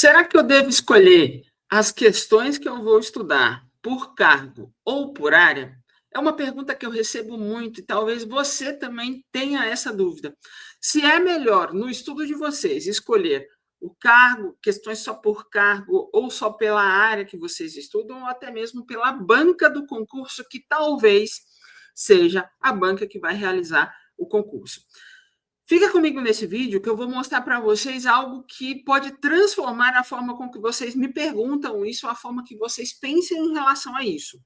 Será que eu devo escolher as questões que eu vou estudar por cargo ou por área? É uma pergunta que eu recebo muito e talvez você também tenha essa dúvida. Se é melhor, no estudo de vocês, escolher o cargo, questões só por cargo ou só pela área que vocês estudam, ou até mesmo pela banca do concurso, que talvez seja a banca que vai realizar o concurso. Fica comigo nesse vídeo que eu vou mostrar para vocês algo que pode transformar a forma com que vocês me perguntam isso, a forma que vocês pensam em relação a isso.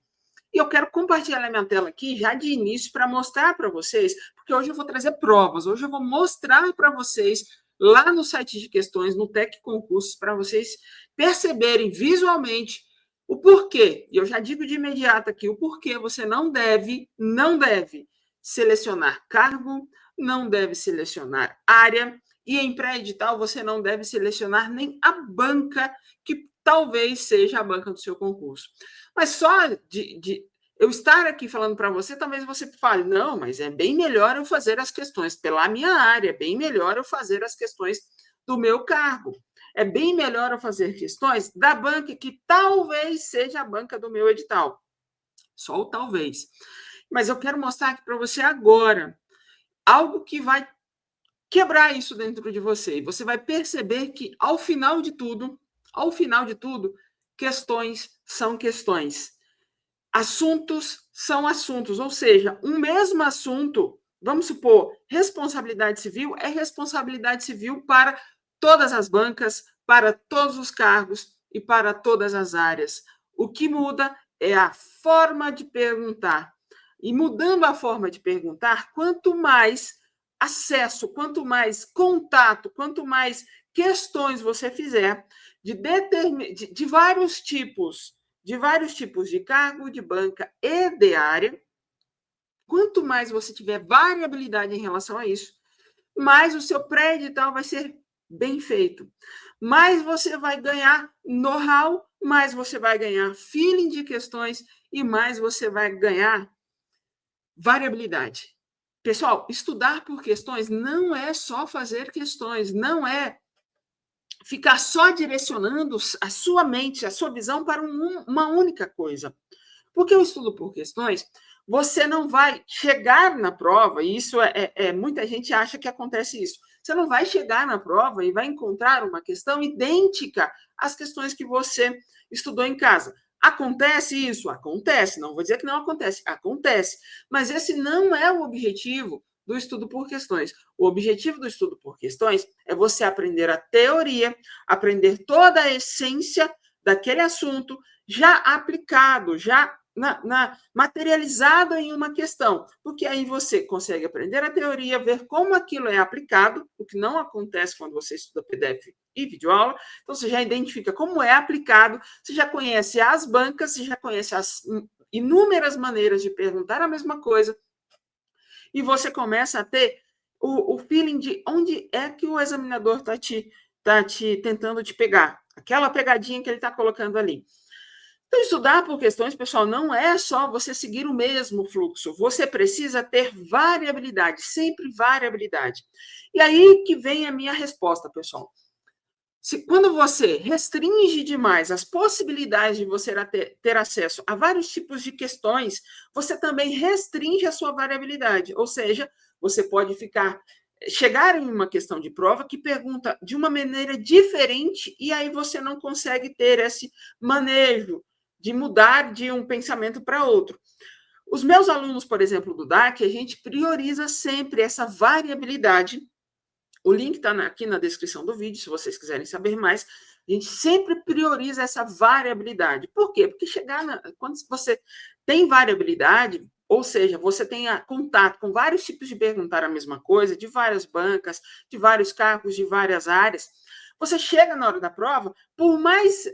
E eu quero compartilhar a minha tela aqui já de início para mostrar para vocês, porque hoje eu vou trazer provas, hoje eu vou mostrar para vocês lá no site de questões, no Tec Concursos, para vocês perceberem visualmente o porquê. E eu já digo de imediato aqui o porquê você não deve selecionar cargo, não deve selecionar área, e em pré-edital você não deve selecionar nem a banca, que talvez seja a banca do seu concurso. Mas só de eu estar aqui falando para você, talvez você fale, não, mas é bem melhor eu fazer as questões pela minha área, é bem melhor eu fazer as questões do meu cargo, é bem melhor eu fazer questões da banca que talvez seja a banca do meu edital. Só o talvez. Mas eu quero mostrar aqui para você agora algo que vai quebrar isso dentro de você. E você vai perceber que, ao final de tudo, questões são questões. Assuntos são assuntos. Ou seja, um mesmo assunto, vamos supor, responsabilidade civil é responsabilidade civil para todas as bancas, para todos os cargos e para todas as áreas. O que muda é a forma de perguntar. E mudando a forma de perguntar, quanto mais acesso, quanto mais contato, quanto mais questões você fizer de vários tipos de cargo, de banca e de área, quanto mais você tiver variabilidade em relação a isso, mais o seu pré-edital vai ser bem feito. Mais você vai ganhar know-how, mais você vai ganhar feeling de questões e mais você vai ganhar variabilidade. Pessoal, estudar por questões não é só fazer questões, não é ficar só direcionando a sua mente, a sua visão para uma única coisa. Porque o estudo por questões, você não vai chegar na prova, e isso muita gente acha que acontece isso. Você não vai chegar na prova e vai encontrar uma questão idêntica às questões que você estudou em casa. Acontece isso? Acontece. Não vou dizer que não acontece. Acontece. Mas esse não é o objetivo do estudo por questões. O objetivo do estudo por questões é você aprender a teoria, aprender toda a essência daquele assunto já aplicado, já materializado em uma questão, porque aí você consegue aprender a teoria, ver como aquilo é aplicado, o que não acontece quando você estuda PDF e videoaula. Então, você já identifica como é aplicado, você já conhece as bancas, você já conhece as inúmeras maneiras de perguntar a mesma coisa, e você começa a ter o feeling de onde é que o examinador está te tentando te pegar, aquela pegadinha que ele está colocando ali. Então, estudar por questões, pessoal, não é só você seguir o mesmo fluxo. Você precisa ter variabilidade, sempre variabilidade. E aí que vem a minha resposta, pessoal. Quando você restringe demais as possibilidades de você ter acesso a vários tipos de questões, você também restringe a sua variabilidade. Ou seja, você pode chegar em uma questão de prova que pergunta de uma maneira diferente e aí você não consegue ter esse manejo de mudar de um pensamento para outro. Os meus alunos, por exemplo, do DAC, a gente prioriza sempre essa variabilidade. O link está aqui na descrição do vídeo, se vocês quiserem saber mais. A gente sempre prioriza essa variabilidade. Por quê? Porque quando você tem variabilidade, ou seja, você tem contato com vários tipos de perguntar a mesma coisa, de várias bancas, de vários cargos, de várias áreas, você chega na hora da prova, por mais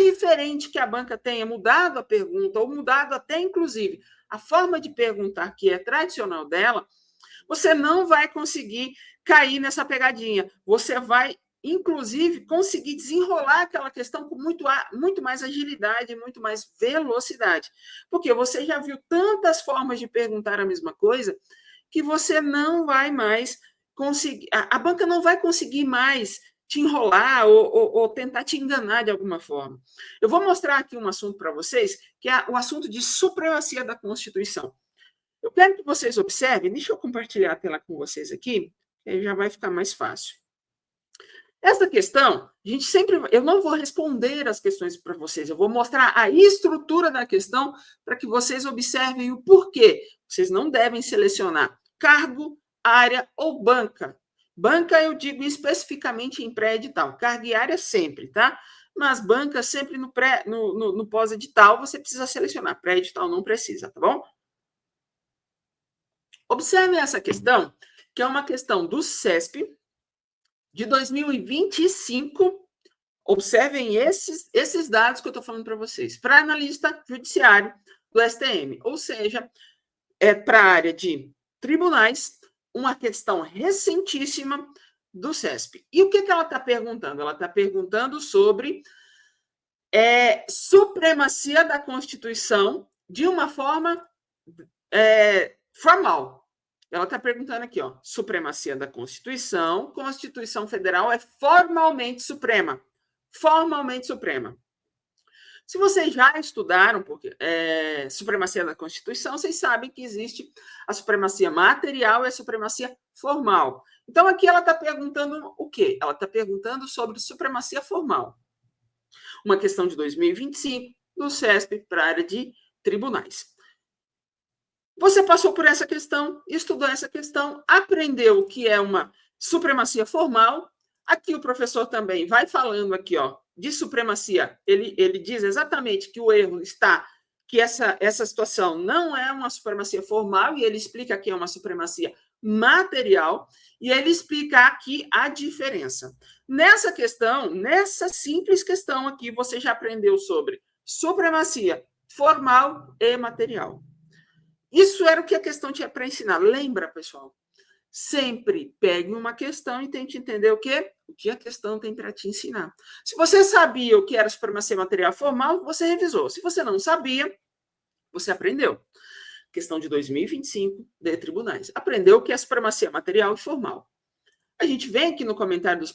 diferente que a banca tenha mudado a pergunta, ou mudado até, inclusive, a forma de perguntar que é tradicional dela, você não vai conseguir cair nessa pegadinha. Você vai, inclusive, conseguir desenrolar aquela questão com muito mais agilidade, muito mais velocidade. Porque você já viu tantas formas de perguntar a mesma coisa que você não vai mais conseguir, a banca não vai conseguir mais te enrolar ou tentar te enganar de alguma forma. Eu vou mostrar aqui um assunto para vocês, que é o assunto de supremacia da Constituição. Eu quero que vocês observem, deixa eu compartilhar a tela com vocês aqui, que aí já vai ficar mais fácil. Essa questão, a gente sempre, eu não vou responder as questões para vocês, eu vou mostrar a estrutura da questão para que vocês observem o porquê. Vocês não devem selecionar cargo, área ou banca. Banca eu digo especificamente em pré-edital, cargo e área sempre, tá? Mas banca sempre no pós-edital você precisa selecionar, pré-edital não precisa, tá bom? Observe essa questão, que é uma questão do CESP, de 2025, observem esses dados que eu estou falando para vocês, para analista judiciário do STM, ou seja, para a área de tribunais, uma questão recentíssima do CESP. E o que ela está perguntando? Ela está perguntando sobre supremacia da Constituição de uma forma formal. Ela está perguntando aqui, ó, supremacia da Constituição. Constituição Federal é formalmente suprema. Formalmente suprema. Se vocês já estudaram supremacia da Constituição, vocês sabem que existe a supremacia material e a supremacia formal. Então, aqui ela está perguntando o quê? Ela está perguntando sobre supremacia formal. Uma questão de 2025, do CESP, para a área de tribunais. Você passou por essa questão, estudou essa questão, aprendeu o que é uma supremacia formal. Aqui o professor também vai falando aqui, ó, de supremacia. Ele diz exatamente que o erro está, que essa situação não é uma supremacia formal, e ele explica que é uma supremacia material, e ele explica aqui a diferença. Nessa questão, nessa simples questão aqui, você já aprendeu sobre supremacia formal e material. Isso era o que a questão tinha para ensinar. Lembra, pessoal? Sempre pegue uma questão e tente entender o que a questão tem para te ensinar. Se você sabia o que era supremacia material formal, você revisou. Se você não sabia, você aprendeu. Questão de 2025 de tribunais. Aprendeu o que é supremacia material e formal. A gente vem aqui no comentário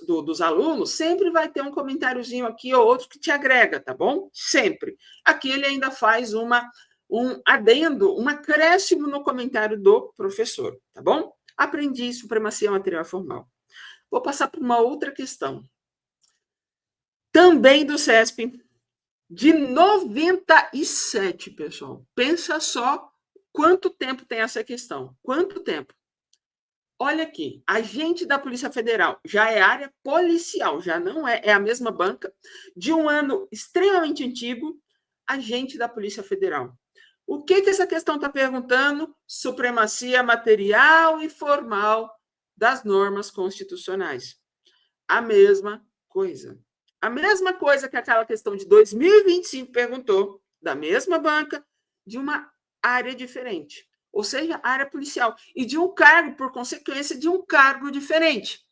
dos alunos, sempre vai ter um comentáriozinho aqui ou outro que te agrega, tá bom? Sempre. Aqui ele ainda faz um adendo, um acréscimo no comentário do professor, tá bom? Aprendi supremacia material formal. Vou passar para uma outra questão. Também do CESP, de 97, pessoal. Pensa só quanto tempo tem essa questão. Quanto tempo? Olha aqui, agente da Polícia Federal, já é área policial, já não é a mesma banca, de um ano extremamente antigo, agente da Polícia Federal. O que essa questão está perguntando? Supremacia material e formal das normas constitucionais. A mesma coisa. A mesma coisa que aquela questão de 2025 perguntou, da mesma banca, de uma área diferente. Ou seja, área policial. E de um cargo, por consequência, de um cargo diferente.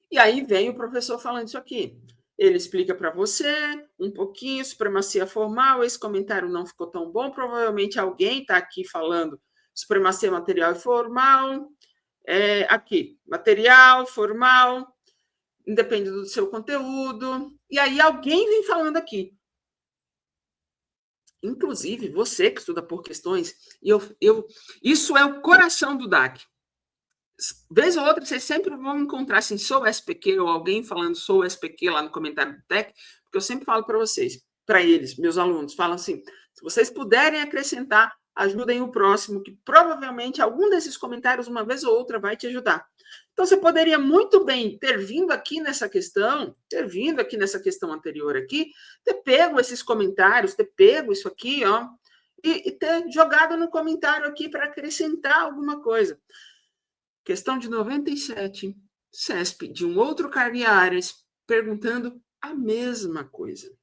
E aí vem o professor falando isso aqui. Ele explica para você um pouquinho, supremacia formal, esse comentário não ficou tão bom, provavelmente alguém está aqui falando supremacia material e formal, aqui, material, formal, independe do seu conteúdo, e aí alguém vem falando aqui. Inclusive, você que estuda por questões, isso é o coração do DAC. Vez ou outra, vocês sempre vão encontrar assim, sou SPQ, ou alguém falando sou SPQ lá no comentário do TEC, porque eu sempre falo para vocês, para eles, meus alunos, falam assim, se vocês puderem acrescentar, ajudem o próximo, que provavelmente algum desses comentários, uma vez ou outra, vai te ajudar. Então, você poderia muito bem ter vindo aqui nessa questão, anterior aqui, ter pego esses comentários, ter pego isso aqui, ó, e ter jogado no comentário aqui para acrescentar alguma coisa. Questão de 97, CESP, de um outro cargo e áreas, perguntando a mesma coisa.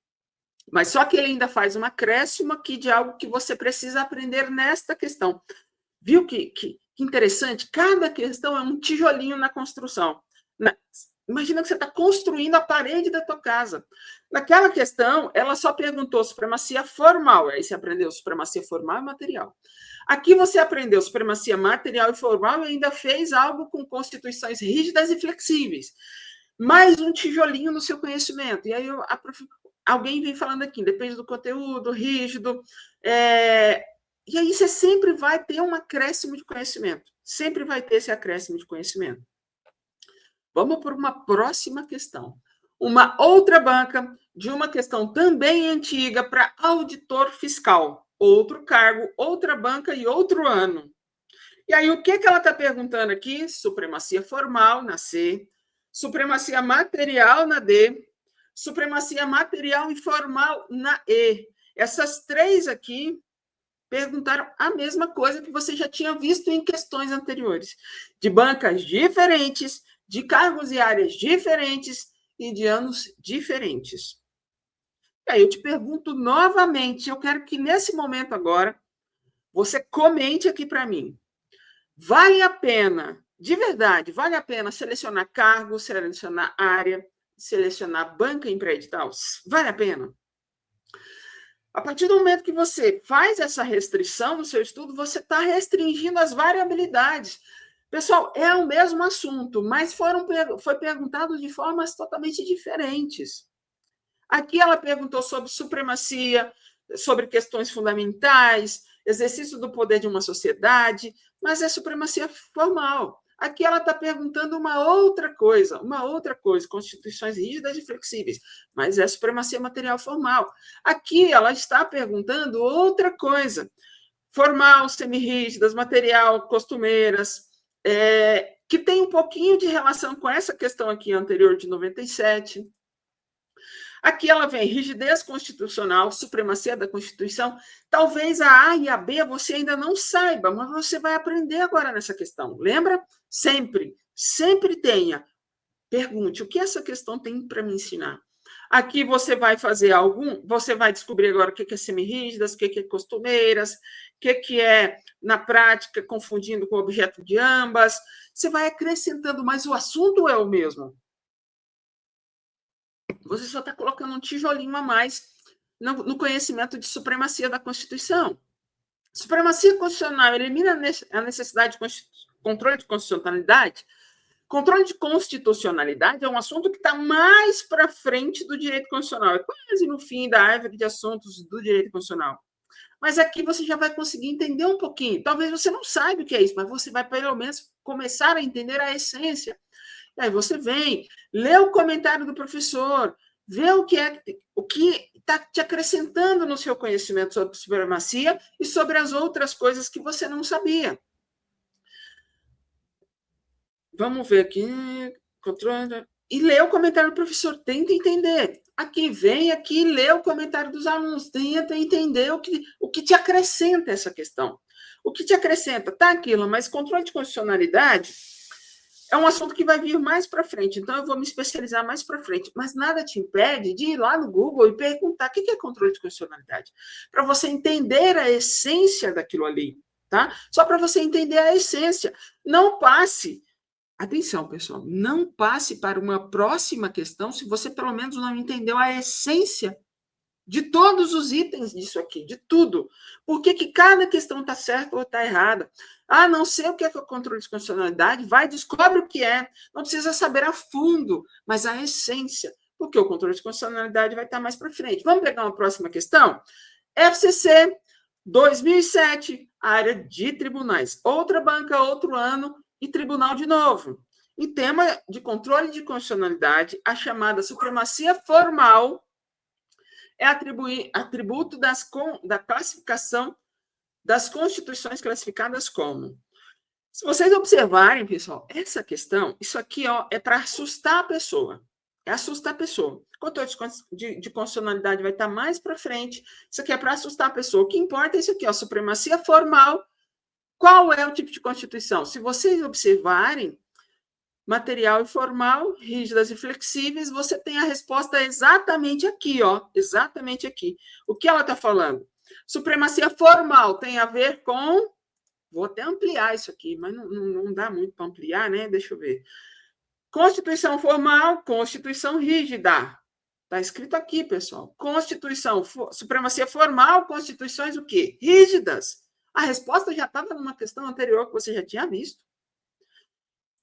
Mas só que ele ainda faz um acréscimo aqui de algo que você precisa aprender nesta questão. Viu que interessante? Cada questão é um tijolinho na construção. Imagina que você está construindo a parede da tua casa. Naquela questão, ela só perguntou supremacia formal. Aí você aprendeu supremacia formal e material. Aqui você aprendeu supremacia material e formal e ainda fez algo com constituições rígidas e flexíveis. mais um tijolinho no seu conhecimento. E aí alguém vem falando aqui, depende do conteúdo, rígido, e aí você sempre vai ter um acréscimo de conhecimento. Sempre vai ter esse acréscimo de conhecimento. Vamos para uma próxima questão. Uma outra banca de uma questão também antiga para auditor fiscal. Outro cargo, outra banca e outro ano. E aí, o que ela está perguntando aqui? Supremacia formal na C, supremacia material na D, supremacia material e formal na E. Essas três aqui perguntaram a mesma coisa que você já tinha visto em questões anteriores, de bancas diferentes, de cargos e áreas diferentes e de anos diferentes. E aí eu te pergunto novamente, eu quero que nesse momento agora, você comente aqui para mim. Vale a pena, de verdade, vale a pena selecionar cargo, selecionar área, selecionar banca em pré-edital? Vale a pena? A partir do momento que você faz essa restrição no seu estudo, você está restringindo as variabilidades. Pessoal, é o mesmo assunto, mas foi perguntado de formas totalmente diferentes. Aqui ela perguntou sobre supremacia, sobre questões fundamentais, exercício do poder de uma sociedade, mas é supremacia formal. Aqui ela está perguntando uma outra coisa, constituições rígidas e flexíveis, mas é supremacia material formal. Aqui ela está perguntando outra coisa, formal, semirrígidas, material, costumeiras, que tem um pouquinho de relação com essa questão aqui anterior de 97. Aqui ela vem rigidez constitucional, supremacia da Constituição. Talvez a A e a B você ainda não saiba, mas você vai aprender agora nessa questão. Lembra? Sempre tenha. Pergunte, o que essa questão tem para me ensinar? Aqui você vai fazer você vai descobrir agora o que é semirrígidas, o que é costumeiras, o que é, na prática, confundindo com o objeto de ambas. Você vai acrescentando, mas o assunto é o mesmo. Você só está colocando um tijolinho a mais no conhecimento de supremacia da Constituição. Supremacia constitucional elimina a necessidade de controle de constitucionalidade. Controle de constitucionalidade é um assunto que está mais para frente do direito constitucional, é quase no fim da árvore de assuntos do direito constitucional. Mas aqui você já vai conseguir entender um pouquinho. Talvez você não saiba o que é isso, mas você vai pelo menos começar a entender a essência. E aí você vem, lê o comentário do professor, vê o que está te acrescentando no seu conhecimento sobre supremacia e sobre as outras coisas que você não sabia. Vamos ver aqui. E lê o comentário do professor, tenta entender. Aqui, lê o comentário dos alunos, tenta entender o que te acrescenta essa questão. O que te acrescenta? Tá aquilo, mas controle de constitucionalidade é um assunto que vai vir mais para frente, então eu vou me especializar mais para frente, mas nada te impede de ir lá no Google e perguntar o que é controle de constitucionalidade, para você entender a essência daquilo ali, tá? Só para você entender a essência. Não passe, atenção, pessoal, não passe para uma próxima questão se você pelo menos não entendeu a essência de todos os itens disso aqui, de tudo. Por que cada questão está certa ou está errada? Ah, não sei o que é o controle de constitucionalidade, vai, descobre o que é. Não precisa saber a fundo, mas a essência, porque o controle de constitucionalidade vai estar mais para frente. Vamos pegar uma próxima questão? FCC 2007, área de tribunais. Outra banca, outro ano e tribunal de novo. Em tema de controle de constitucionalidade, a chamada supremacia formal é atributo da classificação das constituições classificadas como. Se vocês observarem, pessoal, essa questão, isso aqui é para assustar a pessoa. É assustar a pessoa. Controle de constitucionalidade vai estar mais para frente. Isso aqui é para assustar a pessoa. O que importa é isso aqui, supremacia formal. Qual é o tipo de constituição? Se vocês observarem, material e formal, rígidas e flexíveis, você tem a resposta exatamente aqui, exatamente aqui. O que ela está falando? Supremacia formal tem a ver com... Vou até ampliar isso aqui, mas não dá muito para ampliar, né? Deixa eu ver. Constituição formal, constituição rígida. Está escrito aqui, pessoal. Supremacia formal, constituições o quê? Rígidas. A resposta já estava numa questão anterior que você já tinha visto.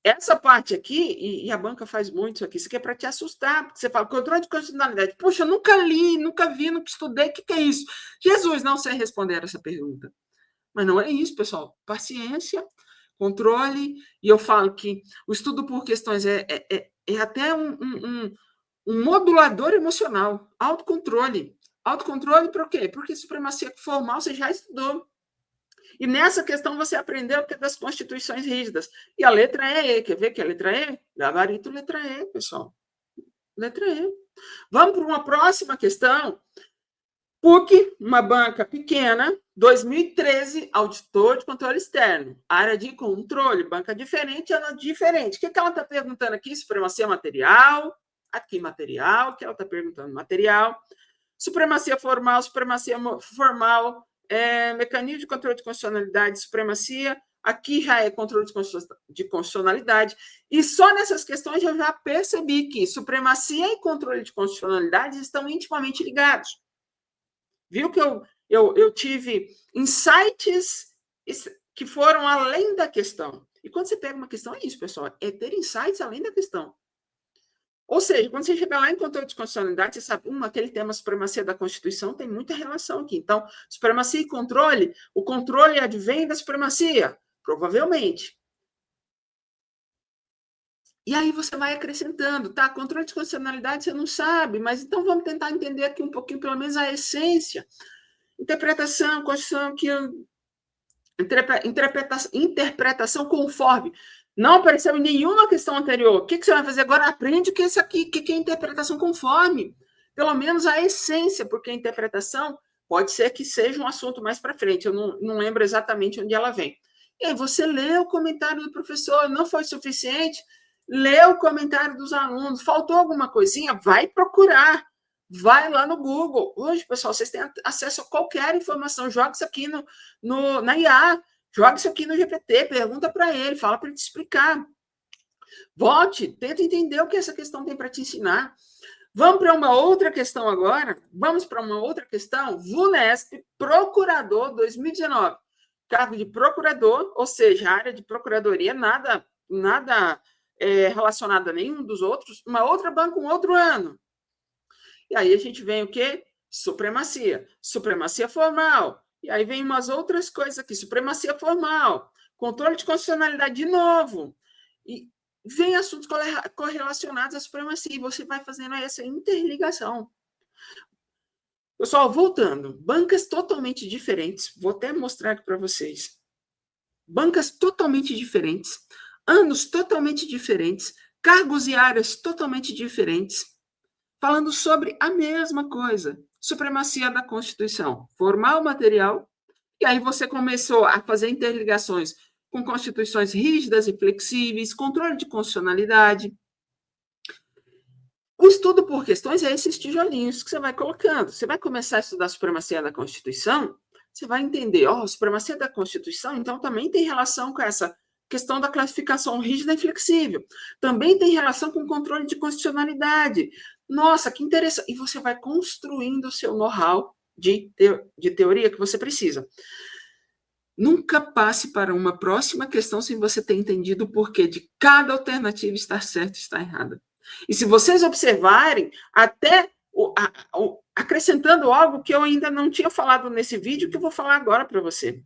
essa parte aqui, e a banca faz muito isso aqui é para te assustar, porque você fala, controle de constitucionalidade. Puxa, nunca li, nunca vi, nunca estudei, o que é isso? Jesus, não sei responder essa pergunta. Mas não é isso, pessoal. Paciência, controle, e eu falo que o estudo por questões é até um modulador emocional, autocontrole. Autocontrole para o quê? Porque supremacia formal você já estudou. E nessa questão você aprendeu que é das constituições rígidas. E a letra E, quer ver que a letra E? Gabarito letra E, pessoal. Letra E. Vamos para uma próxima questão. PUC, uma banca pequena, 2013, auditor de controle externo. Área de controle, banca diferente, ano diferente. O que ela está perguntando aqui? Supremacia material. Aqui, material. O que ela está perguntando? Material. Supremacia formal, mecanismo de controle de constitucionalidade, supremacia. Aqui já é controle de constitucionalidade. E só nessas questões eu já percebi que supremacia e controle de constitucionalidade estão intimamente ligados. Viu que eu tive insights que foram além da questão. E quando você pega uma questão, é isso, pessoal, é ter insights além da questão. Ou seja, quando você chegar lá em controle de constitucionalidade, você sabe, aquele tema supremacia da Constituição tem muita relação aqui. Então, supremacia e controle, o controle advém da supremacia, provavelmente. E aí você vai acrescentando, tá? Controle de constitucionalidade você não sabe, mas então vamos tentar entender aqui um pouquinho, pelo menos, a essência. Interpretação, Constituição, interpretação conforme. Não apareceu em nenhuma questão anterior. O que você vai fazer agora? Aprende o que é isso aqui, o que é interpretação conforme. Pelo menos a essência, porque a interpretação pode ser que seja um assunto mais para frente. Eu não lembro exatamente onde ela vem. E aí você lê o comentário do professor, não foi suficiente? Lê o comentário dos alunos. Faltou alguma coisinha? Vai procurar. Vai lá no Google. Hoje, pessoal, vocês têm acesso a qualquer informação. Joga isso aqui na IA. Joga isso aqui no GPT, pergunta para ele, fala para ele te explicar. Volte, tenta entender o que essa questão tem para te ensinar. Vamos para uma outra questão agora? Vamos para uma outra questão? VUNESP, procurador 2019. Cargo de procurador, ou seja, área de procuradoria, nada relacionado a nenhum dos outros, uma outra banca, um outro ano. E aí a gente vem o quê? Supremacia. Supremacia formal. E aí vem umas outras coisas aqui. Supremacia formal. Controle de constitucionalidade de novo. E vem assuntos correlacionados à supremacia. E você vai fazendo essa interligação. Pessoal, voltando. Bancas totalmente diferentes. Vou até mostrar aqui para vocês. Bancas totalmente diferentes. Anos totalmente diferentes. Cargos e áreas totalmente diferentes. Falando sobre a mesma coisa, supremacia da Constituição, formal, material, e aí você começou a fazer interligações com constituições rígidas e flexíveis, controle de constitucionalidade. O estudo por questões é esses tijolinhos que você vai colocando. Você vai começar a estudar a supremacia da Constituição, você vai entender, a supremacia da Constituição, então, também tem relação com essa questão da classificação rígida e flexível. Também tem relação com o controle de constitucionalidade. Nossa, que interessante. E você vai construindo o seu know-how de teoria que você precisa. Nunca passe para uma próxima questão sem você ter entendido o porquê de cada alternativa estar certa e estar errada. E se vocês observarem, até acrescentando algo que eu ainda não tinha falado nesse vídeo, que eu vou falar agora para você.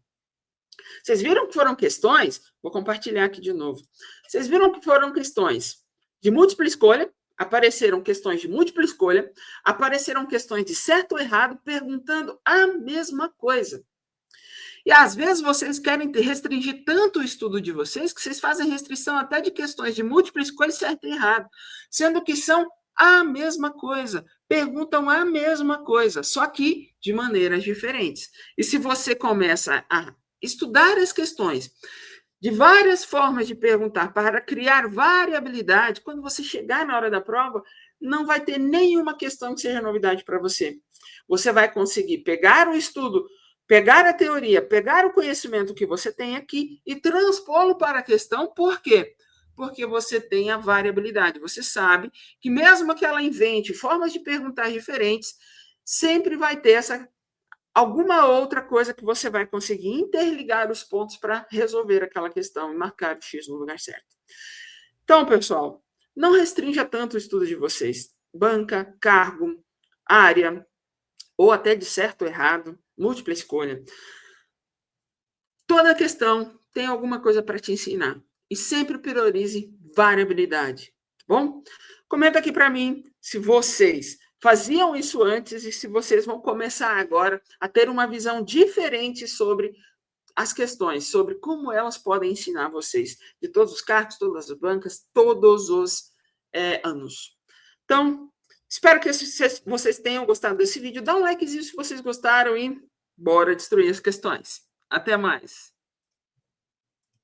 Vocês viram que foram questões? Vou compartilhar aqui de novo. Vocês viram que foram questões de múltipla escolha? Apareceram questões de múltipla escolha, apareceram questões de certo ou errado, perguntando a mesma coisa. E às vezes vocês querem restringir tanto o estudo de vocês que vocês fazem restrição até de questões de múltipla escolha, certo e errado, sendo que são a mesma coisa, perguntam a mesma coisa, só que de maneiras diferentes. E se você começa a estudar as questões de várias formas de perguntar para criar variabilidade, quando você chegar na hora da prova, não vai ter nenhuma questão que seja novidade para você. Você vai conseguir pegar o estudo, pegar a teoria, pegar o conhecimento que você tem aqui e transpô-lo para a questão. Por quê? Porque você tem a variabilidade. Você sabe que mesmo que ela invente formas de perguntar diferentes, sempre vai ter alguma outra coisa que você vai conseguir interligar os pontos para resolver aquela questão e marcar o X no lugar certo. Então, pessoal, não restrinja tanto o estudo de vocês. Banca, cargo, área, ou até de certo ou errado, múltipla escolha. Toda questão tem alguma coisa para te ensinar. E sempre priorize variabilidade, tá bom? Comenta aqui para mim se vocês faziam isso antes e se vocês vão começar agora a ter uma visão diferente sobre as questões, sobre como elas podem ensinar vocês de todos os cargos, todas as bancas, todos os anos. Então, espero que vocês tenham gostado desse vídeo. Dá um likezinho se vocês gostaram e bora destruir as questões. Até mais!